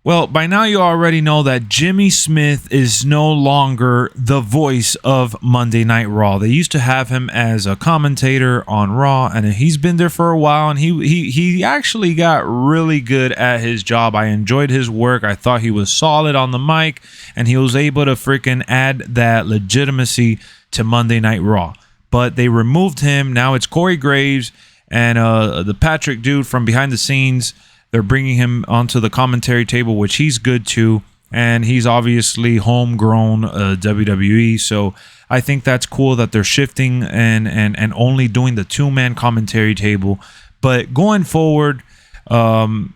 Well, by now you already know that Jimmy Smith is no longer the voice of Monday Night Raw. They used to have him as a commentator on Raw, and he's been there for a while, and he actually got really good at his job. I enjoyed his work. I thought he was solid on the mic, and he was able to freaking add that legitimacy to Monday Night Raw. But they removed him. Now it's Corey Graves and the Patrick dude from behind the scenes. They're bringing him onto the commentary table, which he's good too. And he's obviously homegrown WWE. So I think that's cool that they're shifting and only doing the two-man commentary table. But going forward, Jimmy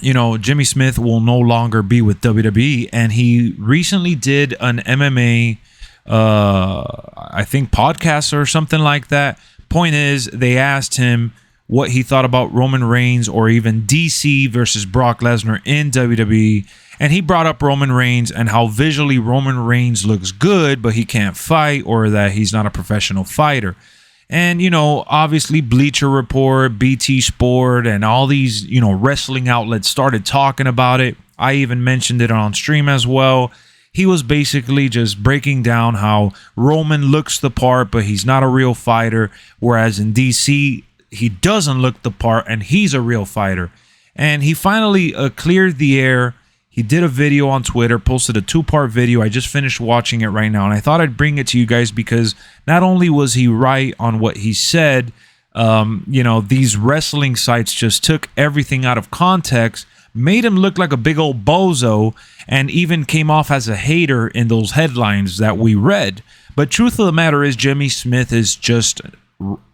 Smith will no longer be with WWE. And he recently did an MMA, I think, podcast or something like that. Point is, they asked him what he thought about Roman Reigns or even DC versus Brock Lesnar in WWE. And he brought up Roman Reigns and how visually Roman Reigns looks good, but he can't fight, or that he's not a professional fighter. And, obviously Bleacher Report, BT Sport, and all these, wrestling outlets started talking about it. I even mentioned it on stream as well. He was basically just breaking down how Roman looks the part, but he's not a real fighter. Whereas in DC, he doesn't look the part, and he's a real fighter. And he finally cleared the air. He did a video on Twitter, posted a 2-part video. I just finished watching it right now, and I thought I'd bring it to you guys because not only was he right on what he said, these wrestling sites just took everything out of context, made him look like a big old bozo, and even came off as a hater in those headlines that we read. But truth of the matter is, Jimmy Smith is just...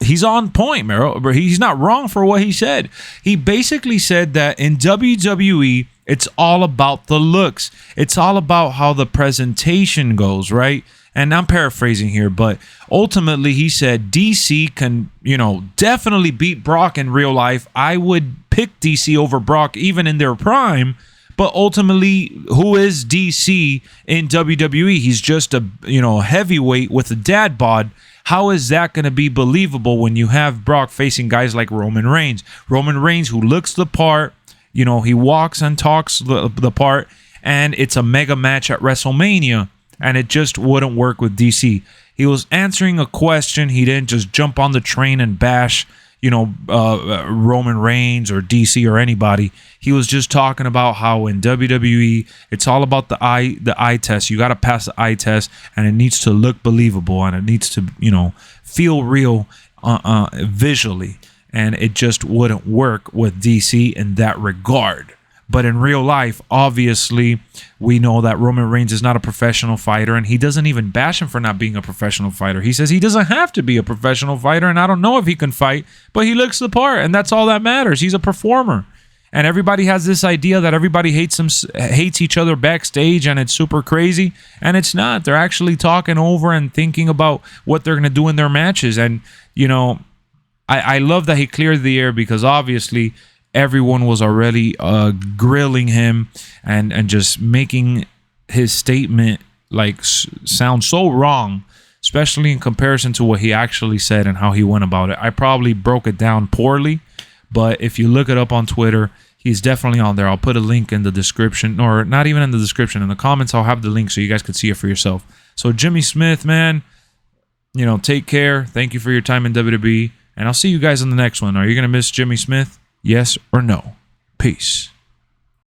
he's on point, Mero. He's not wrong for what he said. He basically said that in WWE, it's all about the looks. It's all about how the presentation goes, right? And I'm paraphrasing here, but ultimately he said DC can, definitely beat Brock in real life. I would pick DC over Brock even in their prime. But ultimately, who is DC in WWE? He's just a, heavyweight with a dad bod. How is that going to be believable when you have Brock facing guys like Roman Reigns? Roman Reigns, who looks the part, he walks and talks the part, and it's a mega match at WrestleMania, and it just wouldn't work with DC. He was answering a question. He didn't just jump on the train and bash, Roman Reigns or DC or anybody. He was just talking about how in WWE it's all about the eye test. You got to pass the eye test, and it needs to look believable, and it needs to feel real visually, and it just wouldn't work with DC in that regard. But in real life, obviously, we know that Roman Reigns is not a professional fighter, and he doesn't even bash him for not being a professional fighter. He says he doesn't have to be a professional fighter, and I don't know if he can fight, but he looks the part, and that's all that matters. He's a performer. And everybody has this idea that everybody hates each other backstage, and it's super crazy, and it's not. They're actually talking over and thinking about what they're going to do in their matches. And, I love that he cleared the air, because obviously everyone was already grilling him and just making his statement sound so wrong, especially in comparison to what he actually said and how he went about it. I probably broke it down poorly, but if you look it up on Twitter, he's definitely on there. I'll put a link in the description, or not even in the description, in the comments. I'll have the link so you guys can see it for yourself. So Jimmy Smith, man, take care. Thank you for your time in WWE, and I'll see you guys in the next one. Are you going to miss Jimmy Smith? Yes or no? Peace.